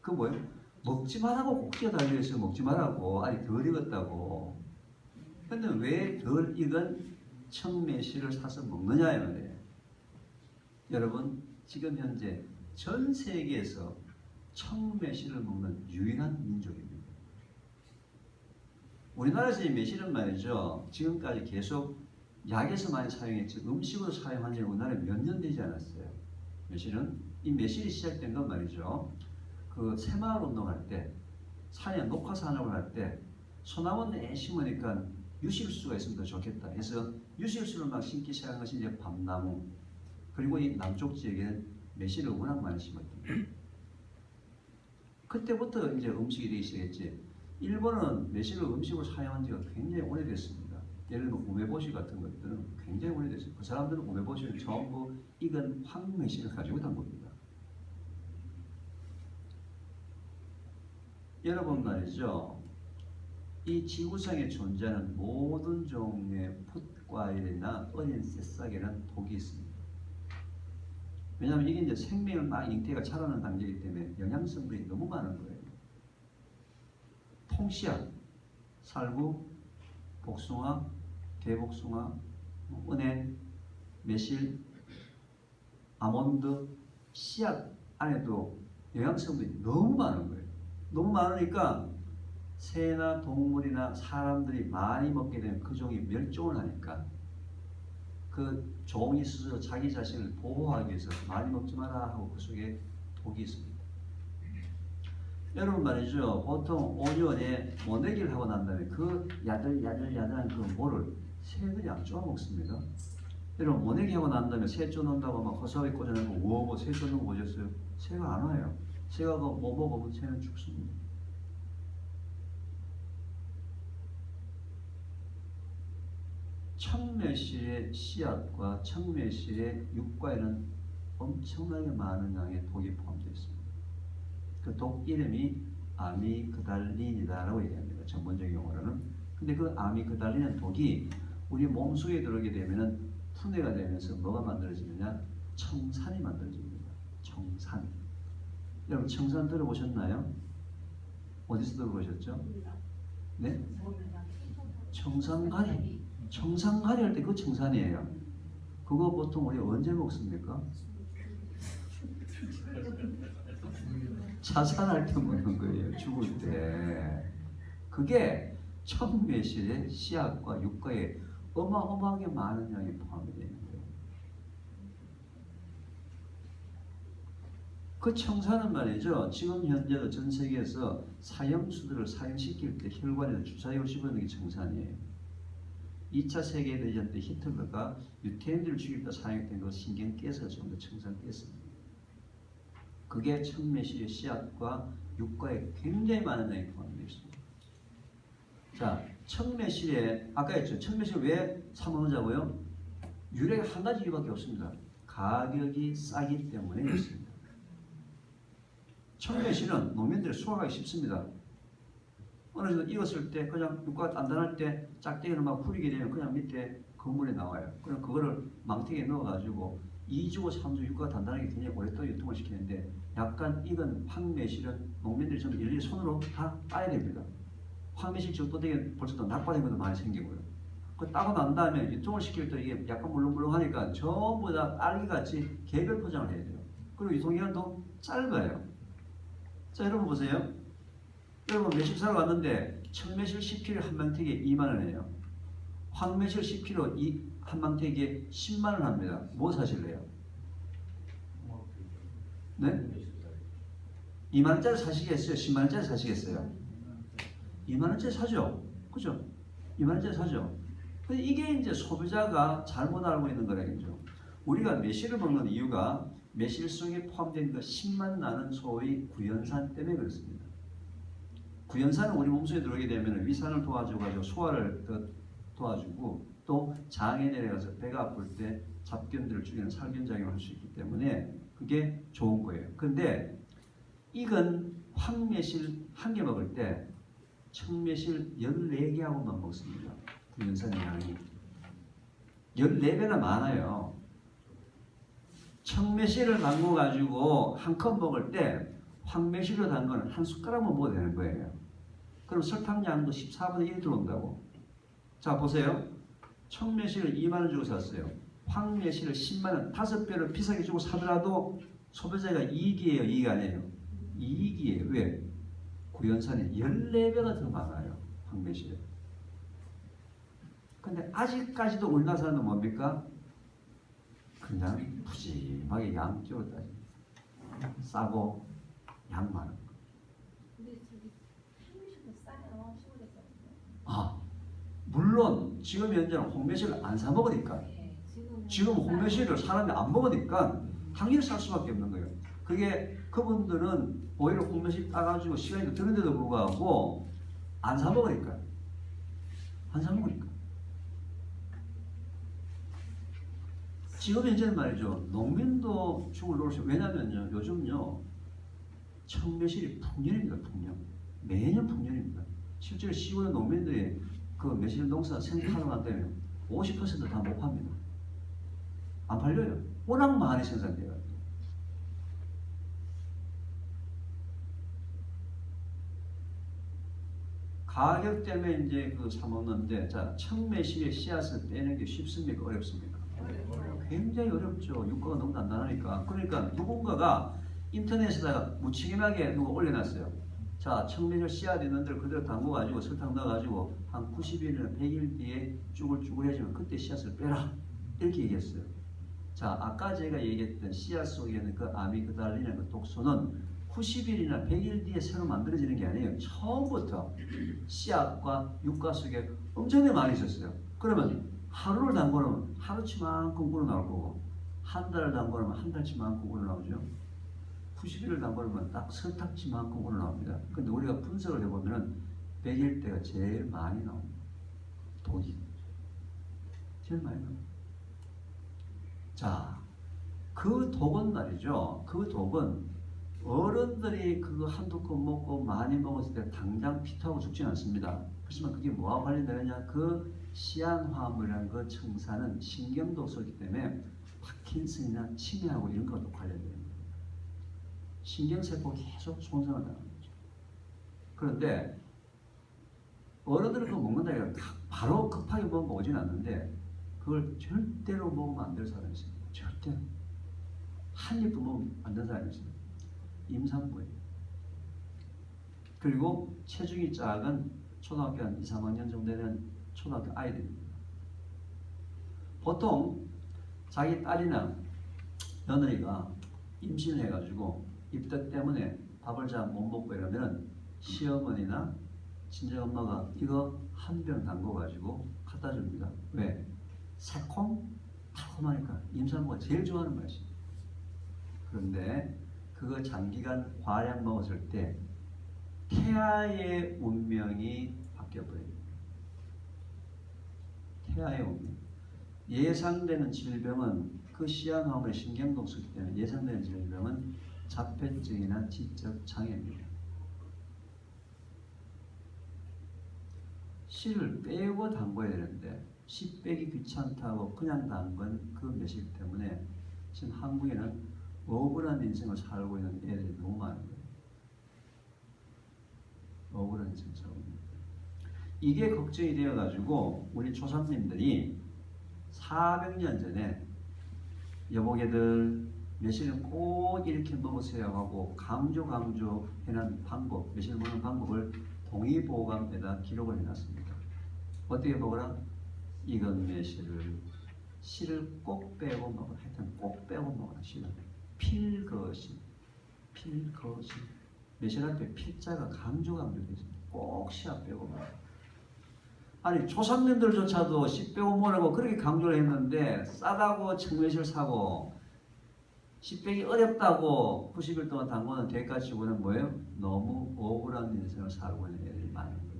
그 뭐예요? 먹지 말라고 꼭지가 달려있어요. 먹지 말라고. 아니 덜 익었다고. 근데 왜 덜 익은 청매실을 사서 먹느냐 이 말이에요. 여러분 지금 현재 전 세계에서 청매실을 먹는 유일한 민족입니다. 우리나라에서 이 매실은 말이죠. 지금까지 계속 약에서 많이 사용했지 음식으로 사용한 지 우리나라에 몇 년 되지 않았어요. 매실은 이 매실이 시작된 건 말이죠. 그 새마을 운동할 때 산에 녹화 산업을 할 때 소나무 내에 심으니까 유실수가 있으면 더 좋겠다 해서 유실수를 막 심기 시작한 것이 이제 밤나무 그리고 이 남쪽 지역에는 매실을 워낙 많이 심었던 그때부터 이제 음식이 되기 시작했지. 일본은 매실을 음식으로 사용한 지가 굉장히 오래됐습니다. 예를 들면 우메보시 같은 것들은 굉장히 오래됐어요. 그 사람들은 우메보시를 전부 익은 황매실을 가지고 담깁니다. 여러분 말이죠. 이 지구상에 존재하는 모든 종류의 풋과일이나 어린 새싹에는 독이 있습니다. 왜냐하면 이게 이제 생명을 막 잉태가 자라는 단계이기 때문에 영양성분이 너무 많은 거예요. 통씨앗, 살구, 복숭아, 대복숭아, 은행, 매실, 아몬드, 씨앗 안에도 영양성분이 너무 많은 거예요. 너무 많으니까 새나 동물이나 사람들이 많이 먹게 되면 그 종이 멸종을 하니까 그 종이 스스로 자기 자신을 보호하기 위해서 많이 먹지 마라 하고 그 속에 독이 있습니다. 여러분 말이죠. 보통 오년에 모내기를 하고 난 다음에 그 야들야들한 그 모를 새들이 안 쪼아 먹습니다. 여러분 모내기 하고 난 다음에 새 쪼는다고 막 허수아비 꽂아놓고 우어고 새 쪼는 거 보셨어요? 새가 안 와요. 새가 뭐 먹으면 새는 죽습니다. 청매실의 씨앗과 청매실의 육과에는 엄청나게 많은 양의 독이 포함되어 있습니다. 그 독 이름이 아미그달린이다라고 얘기합니다. 전문적인 용어로는. 근데 그 아미그달린은 독이 우리 몸속에 들어오게 되면은 분해가 되면서 뭐가 만들어지느냐? 청산이 만들어집니다. 청산. 여러분 청산 들어보셨나요? 어디서 들어보셨죠? 네? 청산가리. 청산가리 할 때 그 청산이에요. 그거 보통 우리 언제 먹습니까? 자살할 때 먹는 거예요. 죽을 때. 그게 청매실의 씨앗과 육과에 어마어마하게 많은 양이 포함이 되는 거예요. 그 청산은 말이죠. 지금 현재도 전 세계에서 사형수들을 사형시킬 때 혈관에서 주사기를 집어넣는 게 청산이에요. 2차 세계대전 때 히틀러가 유태인들을 죽일 때 사용했던 그 신경 깨서 전부 청산됐습니다. 그게 청매실의 씨앗과 육과에 굉장히 많은 양이 포함되어 있습니다. 자, 청매실에 아까 했죠. 청매실 왜 사먹느냐고요? 유래가 한 가지 이유밖에 없습니다. 가격이 싸기 때문에 그렇습니다. 청매실은 농민들이 수확하기 쉽습니다. 어느 정도 익었을 때 그냥 육과가 단단할 때 짝대기를 막 후리게 되면 그냥 밑에 건물에 나와요. 그럼 그거를 망태기에 넣어가지고 2주, 3주 육과가 단단하게 굉장히 오랫동안 유통을 시키는데 약간 익은 황매실은 농민들이 좀 일일이 손으로 다 따야 됩니다. 황매실 정도 되게 벌써 또 낙과된 것도 많이 생기고요. 그 따고 난 다음에 유통을 시킬 때 이게 약간 물렁물렁하니까 전부 다 딸기같이 개별 포장을 해야 돼요. 그리고 유통기간도 짧아요. 자, 여러분 보세요. 여러분 매실 사러 갔는데 청매실 10kg 한 망태기에 2만 원이에요. 황매실 10kg 한 망태기에 10만 원 합니다. 뭐 사실래요? 네? 2만 원짜리 사시겠어요? 10만 원짜리 사시겠어요? 2만 원짜리 사죠. 그죠? 2만 원짜리 사죠. 근데 이게 이제 소비자가 잘못 알고 있는 거라겠죠. 우리가 매실을 먹는 이유가 매실 속에 포함된 그 신맛 나는 소의 구연산 때문에 그렇습니다. 구연산은 우리 몸속에 들어오게 되면 위산을 도와줘가지고 소화를 도와주고 또 장에 내려가서 배가 아플 때 잡견들을 죽이는 살균작용을 할 수 있기 때문에 그게 좋은 거예요. 근데 익은 황매실 한 개 먹을 때 청매실 14개하고만 먹습니다. 구연산의 양이 14배나 많아요. 청매실을 담궈 가지고 한 컵 먹을 때 황매실로 담그는 한 숟가락만 먹어도 되는 거예요. 그럼 설탕량도 14분의 1 들어온다고. 자 보세요. 청매실을 2만 원 주고 샀어요. 황매실을 10만 원, 5배로 비싸게 주고 사더라도 소비자가 이익이에요, 이익 아니에요? 이익이에요. 왜? 구연산이 14배가 더 많아요. 황매실에. 근데 아직까지도 우리나라 사람은 뭡니까? 그냥 푸짐하게 양쪽으로 따집니다. 싸고 양 많은 거. 근데 저기 한미식도 싸요. 시골에서. 물론 지금 현재는 홍매실을 안 사 먹으니까 네, 지금 홍매실을 사람이 안 먹으니까 당연히 살 수밖에 없는 거예요. 그게 그분들은 오히려 홍매실 따가지고 시간이 더 드는데도 불구하고 안 사 먹으니까 지금 현재는 말이죠. 농민도 죽을 노릇이 왜냐면요. 요즘요. 청매실이 풍년입니다. 풍년. 매년 풍년입니다. 실제로 시골의 농민들이 그 매실 농사 생산하러 간다면 50% 다 못 팝니다. 안 팔려요. 워낙 많이 생산돼요. 가격 때문에 이제 그 사먹는데, 자, 청매실의 씨앗을 빼는 게 쉽습니까? 어렵습니까? 굉장히 어렵죠. 유가가 너무 단단하니까. 그러니까 누군가가 인터넷에다가 무책임하게 누가 올려놨어요. 자, 청매실 씨앗 있는 데를 그대로 담궈가지고 설탕 넣어가지고 한 90일이나 100일 뒤에 쭈글쭈글 해지면 그때 씨앗을 빼라. 이렇게 얘기했어요. 자, 아까 제가 얘기했던 씨앗 속에 있는 그 아미그달린이라는 그 독소는 90일이나 100일 뒤에 새로 만들어지는 게 아니에요. 처음부터 씨앗과 유가 속에 엄청나게 많이 있었어요. 그러면 하루를 담궈놓으면 하루치만큼 우러 나올 거고, 한 달을 담궈놓으면 한 달치만큼 우러 나오죠. 90일을 담궈놓으면 딱 설탕치만큼 우러 나옵니다. 근데 우리가 분석을 해보면 100일 때가 제일 많이 나옵니다. 독이 제일 많이 나옵니다. 자, 그 독은 말이죠. 그 독은 어른들이 그거 한두 컵 먹고 많이 먹었을 때 당장 피토하고 죽지 않습니다. 그렇지만 그게 뭐하고 관련되느냐? 그 시안화물이라는 그 청산은 신경독소이기 때문에 파킨슨이나 치매하고 이런 것도 관련됩니다. 신경세포 계속 손상을 당하는 거죠. 그런데 어른들은 그거 먹는다 해서 바로 급하게 먹지는 않는데 그걸 절대로 먹으면 안 될 사람이 있습니다. 절대로. 한 입도 먹으면 안 될 사람이 있습니다. 임산부예요. 그리고 체중이 작은 초등학교 한 2, 3학년 정도 되는 초등학교 아이들입니다. 보통 자기 딸이나 며느리가 임신을 해가지고 입덧 때문에 밥을 잘 못 먹고 이러면 시어머니나 친정엄마가 이거 한 병 담궈가지고 갖다 줍니다. 왜? 새콤? 달콤하니까 임산부가 제일 좋아하는 맛이에요. 그런데 그거 장기간 과량 먹었을 때 태아의 운명이 바뀌어버립니다. 태아의 운명. 예상되는 질병은 그 시안화물의 신경독소이기 때문에 예상되는 질병은 자폐증이나 지적 장애입니다. 씨를 빼고 담궈야 되는데 씨 빼기 귀찮다고 그냥 담근 그 매실 때문에 지금 한국에는 억울한 인생을 살고 있는 애들이 너무 많은 거예요. 억울한 인생을 살고 있는 거예요. 이게 걱정이 되어가지고 우리 조상님들이 400년 전에 여보게들 매실은 꼭 이렇게 먹으세요 하고 강조 해놓은 방법, 매실 먹는 방법을 동의보감에다 기록을 해놨습니다. 어떻게 먹으라? 익은 매실을 씨를 꼭 빼고 먹어라. 하여튼 꼭 빼고 먹어라. 씨를 필것이 매실 앞에 필자가 강조되어 있습니다. 꼭 씨앗 빼고 먹어라. 아니 조상님들조차도 씨 빼고 먹으라고 그렇게 강조를 했는데 싸다고 청매실 사고 씨 빼기 어렵다고 90일 동안 담그는 대가치고는 뭐예요? 너무 억울한 인생을 살고 있는 애들이 많은 거예요.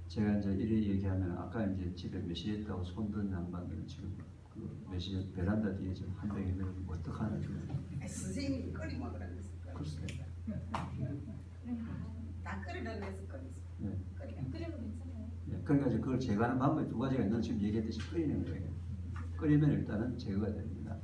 제가 이제 이렇게 얘기하면 아까 이제 집에 매실 있다고 손든 양반들은 지금 그 매실 베란다 뒤에 지금 한 병이 있는 거 어떡하나 지금. 선생님이 끓이 먹으라고 했을 거예요. 그렇습니다. 다 끓이라고 했을 거예요. 네. 끓이면 괜찮아요. 네. 그러니까 이제 그걸 제거하는 방법이 두 가지가 있는 지금 얘기했듯이 끓이는 거예요. 끓이면 일단은 제거가 됩니다.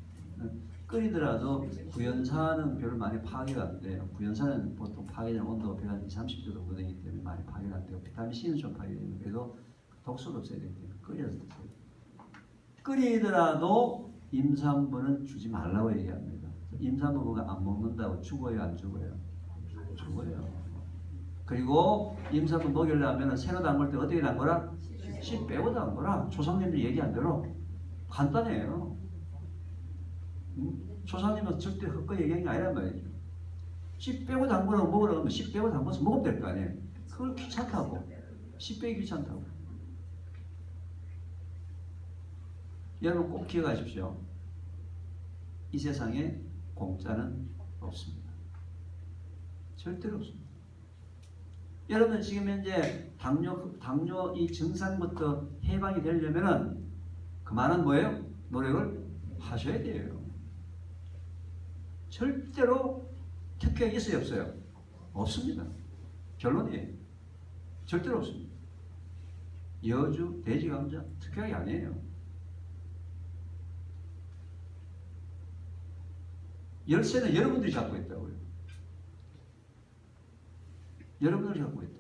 끓이더라도 구연산은 별로 많이 파괴가 안 돼요. 구연산은 보통 파괴되는 온도가 120, 30도 정도 되기 때문에 많이 파괴가 안 되고 비타민 C는 좀 파괴되는 그래도 독소가 없어야 되기 때문에 끓여서 드세요. 끓이더라도 임산부는 주지 말라고 얘기합니다. 임산부가 안 먹는다고 죽어요, 안 죽어요? 죽어요. 그리고 임산부 먹이려면 새로 담글 때 어떻게 담그라? 씨 빼고 담그라. 조상님들 얘기한 대로 간단해요. 조상님은 절대 헛거 얘기한 게 아니란 말이죠. 씨 빼고 담그라고 먹으라고 하면 씨 빼고 담궈서 먹으면 될 거 아니에요. 그걸 귀찮다고. 씨 빼기 귀찮다고. 여러분 꼭 기억하십시오. 이 세상에 공짜는 없습니다. 절대로 없습니다. 여러분 지금 현재 당뇨 이 증상부터 해방이 되려면은 그만한 뭐예요? 노력을 하셔야 돼요. 절대로 특효가 있어요, 없어요? 없습니다. 결론이에요. 절대로 없습니다. 여주, 돼지 감자 특효약이 아니에요. 열쇠는 여러분들이 잡고 있다고요. 여러분들이 갖고 있다.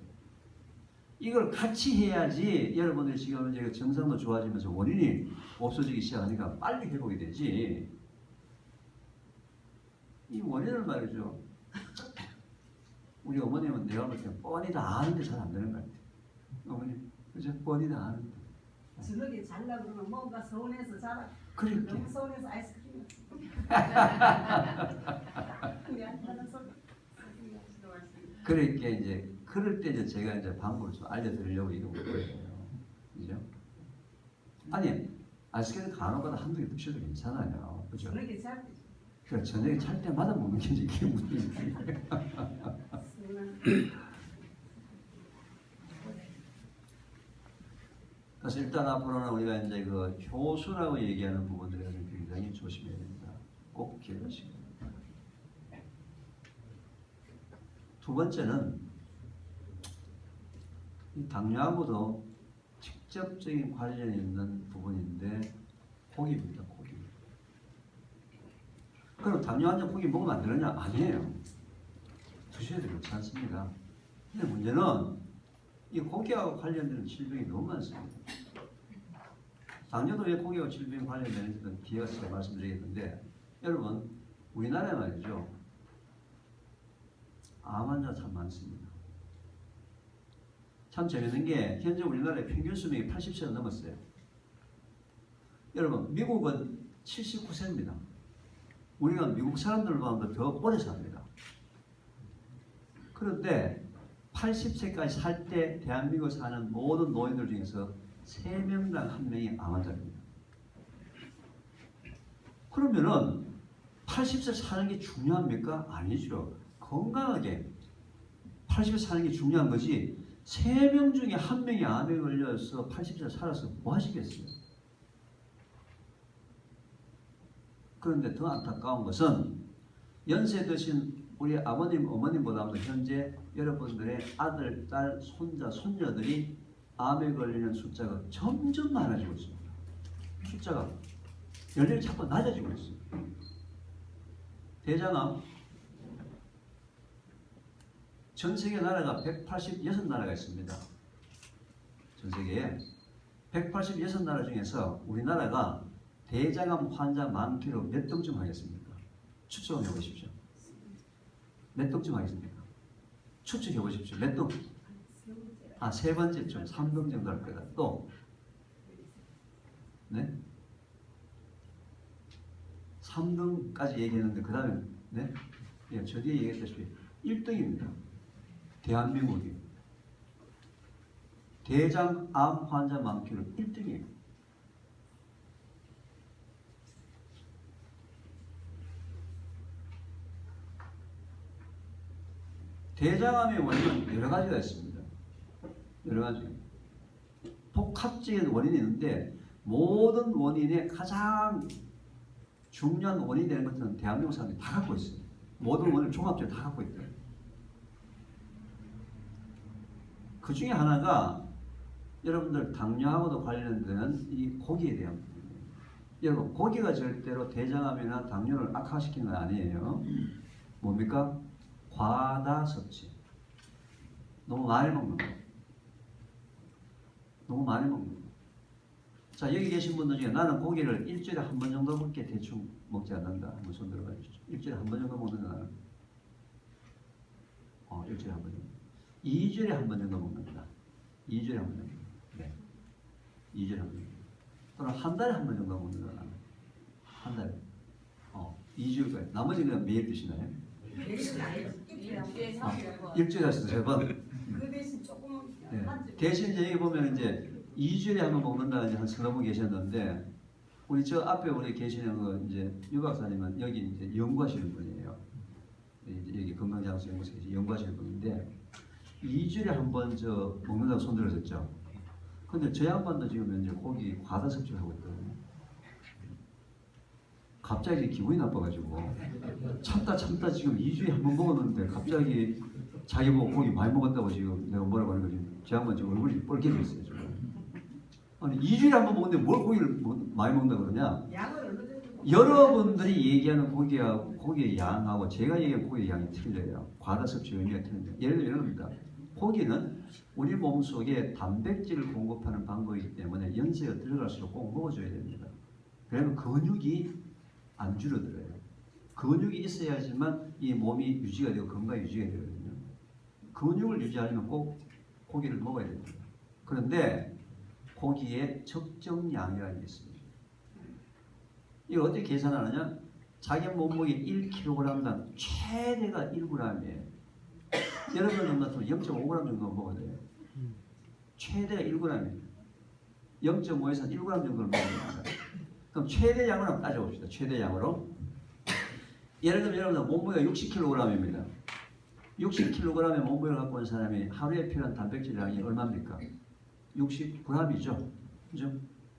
이걸 같이 해야지 여러분들이 지금 이제 증상도 좋아지면서 원인이 없어지기 시작하니까 빨리 회복이 되지. 이 원인을 말이죠. 우리 어머님은 내가 볼 때 뻔히 다 아는데 잘 안 되는 것 같아요. 어머님, 그죠? 뻔히 다 아는데. 저녁에 잘라 그러면 뭔가 서운해서 자라. 그렇게. 너무 서운해서 아이스크림. 미안하다는 소리. 그러니까 이제 그럴 때 이제 제가 이제 방법을 좀 알려드리려고 이러고 거예요. 그죠? 아니 아이스크림 간혹가다 한두 개 드셔도 괜찮아요. 그죠? 저녁에 잘. 그래 저녁에 잘 때마다 먹는 게 이게 문제예요. 그래서 일단 앞으로는 우리가 이제 그 효소라고 얘기하는 부분들에 좀 굉장히 조심해야 됩니다. 꼭 기억하시고. 두 번째는 이 당뇨하고도 직접적인 관련이 있는 부분인데 고기입니다. 고기. 그럼 당뇨 환자 고기 먹으면 안 되느냐? 아니에요. 드셔야 되지 않습니까? 근데 문제는 이 고기하고 관련되는 질병이 너무 많습니다. 당뇨도 왜 고기하고 질병이 관련되는지는 뒤에 가서 말씀드리겠는데 여러분 우리나라에 말이죠. 암 환자 참 많습니다. 참 재밌는 게 현재 우리나라의 평균 수명이 80세가 넘었어요. 여러분 미국은 79세입니다. 우리가 미국 사람들보다 더 오래 삽니다. 그런데 80세까지 살 때 대한민국에 사는 모든 노인들 중에서 3명당 1명이 암 환자입니다. 그러면은 80세 사는 게 중요합니까? 아니죠. 건강하게 80세 사는 게 중요한 거지 3명 중에 1명이 암에 걸려서 80세 살아서 뭐 하시겠어요? 그런데 더 안타까운 것은 연세 드신 우리 아버님, 어머님보다도 현재 여러분들의 아들, 딸, 손자, 손녀들이 암에 걸리는 숫자가 점점 많아지고 있습니다. 숫자가 연령이 자꾸 낮아지고 있어요. 대장암 전 세계 나라가 186나라가 있습니다. 전 세계에 186나라 중에서 우리나라가 대장암 환자 많기로 몇 등쯤 하겠습니까? 추측해 보십시오. 몇 등쯤 하겠습니까? 추측해 보십시오. 몇 등? 아, 세 번째쯤 3등 정도 할 거다. 또 네? 3등까지 얘기했는데 그 다음에 네? 예, 저 뒤에 얘기했다시피 1등입니다. 대한민국이 대장암 환자 많기로 1등이에요. 대장암의 원인은 여러 가지가 있습니다. 여러 가지. 복합적인 원인이 있는데 모든 원인의 가장 중요한 원인이 되는 것은 대한민국 사람들이 다 갖고 있어요. 모든 원인을 종합적으로 다 갖고 있다. 그 중에 하나가 여러분들 당뇨하고도 관련되는 이 고기에 대한 부분이에요. 여러분 고기가 절대로 대장암이나 당뇨를 악화시키는 건 아니에요. 뭡니까? 과다 섭취. 너무 많이 먹는 거. 너무 많이 먹는 거. 자, 여기 계신 분들 중에 나는 고기를 일주일에 한 번 정도밖에 대충 먹지 않는다. 한번 손 들어봐 주시죠. 일주일에 한 번 정도 먹는다 나는. 일주일에 한 번 정도. 2주일에 한 번 정도 먹는다. 2주일에 한 번 정도. 네. 2주일에 한 번 정도. 또는 한 달에 한 번 정도 먹는다 나는. 한 달에. 2주일까지. 나머지는 그냥 매일 드시나요? 내일은 아니에요. 일주일에 3번. 일주일에 하시죠. 3번. 그 대신 조금 네. 한 줄. 대신 이제 여기 보면 이제 2주일에 한 번 먹는다는 이제 한 서너 분 계셨는데 우리 저 앞에 우리 계시는 거 이제 유 박사님은 여기 이제 연구하시는 분이에요. 이제 여기 건강장수연구소에서 연구하시는 분인데 2주일에 한 번 저 먹는다고 손 들었었죠. 근데 저 양반도 지금 이제 고기 과다 섭취를 하고 있거든요. 갑자기 기분이 나빠가지고 참다 지금 2주에 한 번 먹었는데 갑자기 자기 보고 고기 많이 먹었다고 지금 내가 뭐라고 하는 거지. 저 양반 지금 얼굴이 뻘개져 있어요 지금. 아니 2주에 한 번 먹는데 뭘 고기를 많이 먹는다 그러냐. 양을 어느 정도 먹어요? 여러분들이 얘기하는 고기의 양하고 제가 얘기하는 고기의 양이 틀려요. 과다 섭취 의미가 틀려요. 예를 들면 이럽니다. 고기는 우리 몸속에 단백질을 공급하는 방법이기 때문에 연세가 들어갈수록 꼭 먹어줘야 됩니다. 그러면 근육이 안 줄어들어요. 근육이 있어야지만 이 몸이 유지가 되고 건강이 유지가 되거든요. 근육을 유지하려면 꼭 고기를 먹어야 됩니다. 그런데 고기에 적정량이라는 게 있습니다. 이걸 어떻게 계산하느냐? 자기 몸무게 1kg당 최대가 1g이에요. 여러분 같으면 0.5g 정도 먹어야 돼요. 최대가 1g이에요. 0.5에서 1g 정도를 먹어야 됩니다. 그럼 최대량으로 한번 따져봅시다. 최대량으로. 예를 들면 여러분 몸무게가 60kg입니다. 60kg의 몸무게를 갖고 있는 사람이 하루에 필요한 단백질량이 얼마입니까? 60g이죠. 그죠?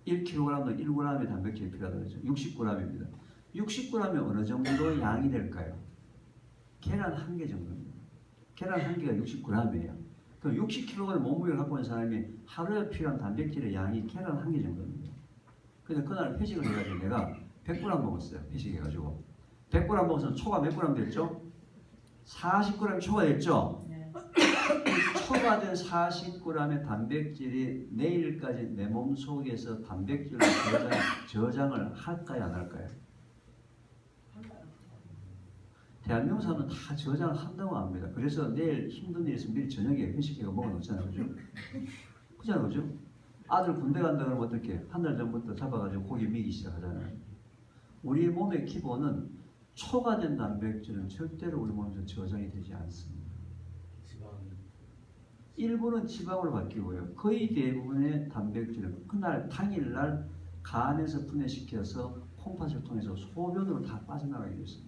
1kg당 1g의 단백질이 필요하다고 했죠. 60g입니다. 60g이 어느 정도 양이 될까요? 계란 한 개 정도입니다. 계란 한 개가 60g이에요. 그럼 60kg의 몸무게를 갖고 있는 사람이 하루에 필요한 단백질의 양이 계란 한 개 정도입니다. 근데 그날 회식을 해가지고 내가 100g 먹었어요. 회식해가지고 100g 먹어서 초가 몇 g 됐죠? 40g 초과됐죠? 네. 초과된 40g의 단백질이 내일까지 내 몸속에서 단백질을 저장을 할까요 안 할까요? 대한민국 사람은 다 저장을 한다고 합니다. 그래서 내일 힘든 일 있으면 미리 저녁에 회식해서 먹어놓잖아요. 그죠? 그잖아요. 그죠? 아들 군대 간다 그러면 어떻게 한 달 전부터 잡아가지고 고기 미기 시작하잖아요. 우리 몸의 기본은 초과된 단백질은 절대로 우리 몸에서 저장이 되지 않습니다. 일부는 지방으로 바뀌고요. 거의 대부분의 단백질은 그날 당일날 간에서 분해시켜서 콩팥을 통해서 소변으로 다 빠져나가게 되어 있습니다.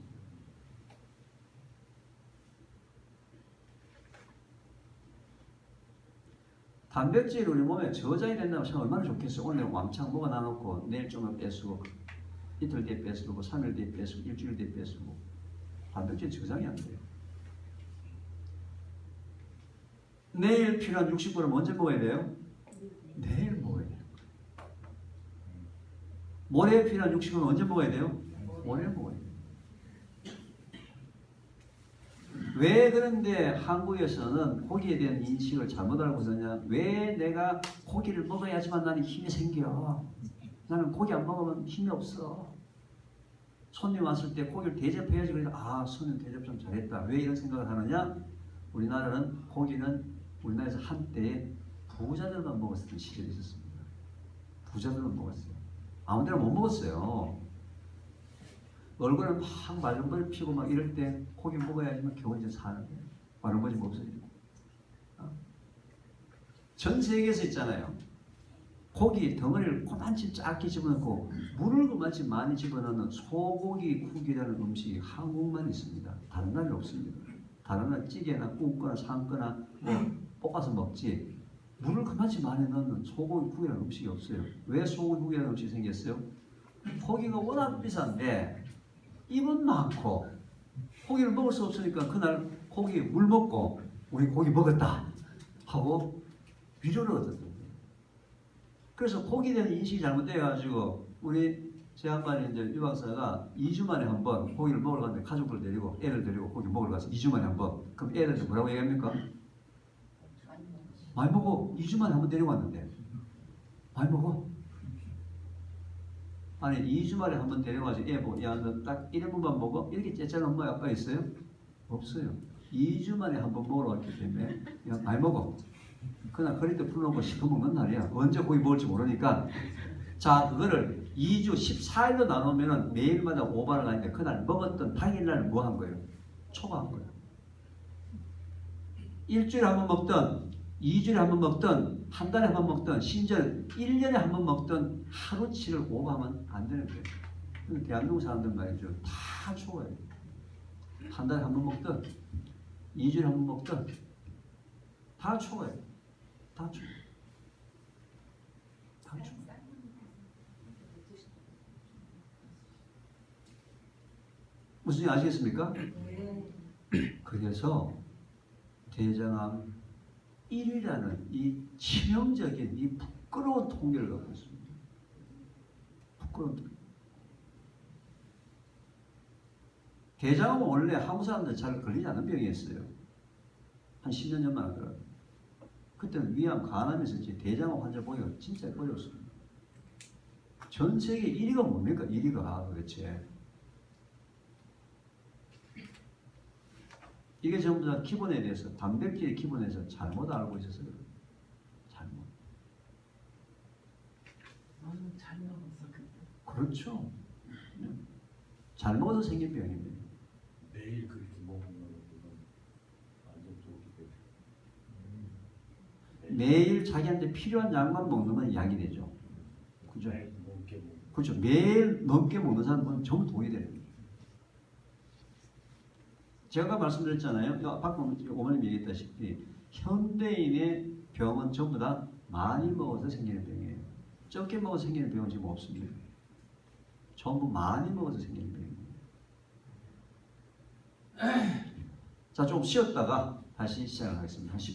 단백질이 우리 몸에 저장이 된다면 참 얼마나 좋겠어요. 오늘 왕창 먹어 놔놓고 내일 좀은 빼쓰고 이틀 뒤에 빼쓰고 3일 뒤에 빼쓰고 일주일 뒤에 빼쓰고 단백질 저장이 안 돼요. 내일 필요한 60g을 언제 먹어야 돼요? 내일 먹어야 돼요. 모레 필요한 60g을 언제 먹어야 돼요? 모레 먹어야 돼요. 왜 그런데 한국에서는 고기에 대한 인식을 잘못 알고 있느냐? 왜 내가 고기를 먹어야지만 나는 힘이 생겨? 나는 고기 안 먹으면 힘이 없어. 손님 왔을 때 고기를 대접해야지. 그래서 아, 손님 대접 좀 잘했다. 왜 이런 생각을 하느냐? 우리나라는 고기는 우리나라에서 한때 부자들만 먹었던 시절이 있었습니다. 부자들만 먹었어요. 아무데나 못 먹었어요. 얼굴을 막 마른 걸 피고 막 이럴 때 고기 먹어야지만 겨우 이제 사는 거예요. 마른 거지 없어지고. 전 세계에서 있잖아요. 고기 덩어리를 그만치 작게 집어넣고 물을 그만치 많이 집어넣는 소고기 국이라는 음식이 한국만 있습니다. 다른 나라에 없습니다. 다른 나라 찌개나 굽거나 삶거나 뭐 볶아서 먹지 물을 그만치 많이 넣는 소고기 국이라는 음식이 없어요. 왜 소고기 국이라는 음식이 생겼어요? 고기가 워낙 비싼데 입은 많고 고기를 먹을 수 없으니까 그날 고기에 물 먹고 우리 고기 먹었다 하고 위로를 얻었던 거예요. 그래서 고기에 대한 인식이 잘못돼가지고 우리 제 양반이 이제 유 박사가 2주 만에 한 번 고기를 먹으러 갔는데 가족들 데리고 애를 데리고 고기 먹으러 가서 2주 만에 한 번. 그럼 애들한테 뭐라고 얘기합니까? 많이 먹어. 2주 만에 한 번 데리고 왔는데 많이 먹어. 아니 2주 만에 한 번 데려가서 애 보고 야 너 딱 1인분만 먹어? 이렇게 째짜는 엄마 아빠 있어요? 없어요. 2주 만에 한 번 먹으러 왔기 때문에 야 많이 먹어. 그냥 허리도 풀어놓고 씹어먹는 날이야. 언제 고기 먹을지 모르니까. 자 그거를 2주 14일로 나누면은 매일마다 5반을 가는데 그날 먹었던 당일날 뭐 한 거예요? 초과한 거예요. 일주일에 한 번 먹던 2주일에 한 번 먹던 한 달에 한 번 먹던 심지어 1년에 한 번 먹던 하루치를 오버하면 안 되는 거예요. 근데 대한민국 사람들 말이죠. 다 초과해요. 한 달에 한 번 먹던 2주일에 한 번 먹던 다 초과해요. 다 초과. 다 초과. 무슨 얘기 아시겠습니까? 그래서 대장암 1위라는 이 치명적인 이 부끄러운 통계를 갖고 있습니다. 부끄러운 통계. 대장암은 원래 한국 사람들 잘 걸리지 않는 병이었어요. 한 10년 전만 하더라고요. 그때는 위암, 간암이 있었지 대장암 환자 보기가 진짜 어려웠습니다. 전 세계 1위가 뭡니까? 1위가 도대체. 이게 전부 다 기본에 대해서 단백질의 기본에서 잘못 알고 있어서 그래요. 잘못. 너는 잘 먹었어 그때. 그렇죠. 잘 먹어서 생긴 병입니다. 매일 그렇게 먹는 거는 완전 좋기 때문에 매일 자기한테 필요한 양만 먹는 건 약이 되죠. 그죠? 매일 넘게 먹는 그렇죠. 매일 넘게 먹는 사람은 전부 동의되는 거예요. 제가 말씀드렸잖아요. 방금 어머님이 얘기했다시피 현대인의 병은 전부 다 많이 먹어서 생기는 병이에요. 적게 먹어서 생기는 병은 지금 없습니다. 전부 많이 먹어서 생기는 병입니다. 자, 좀 쉬었다가 다시 시작을 하겠습니다. 한 10분.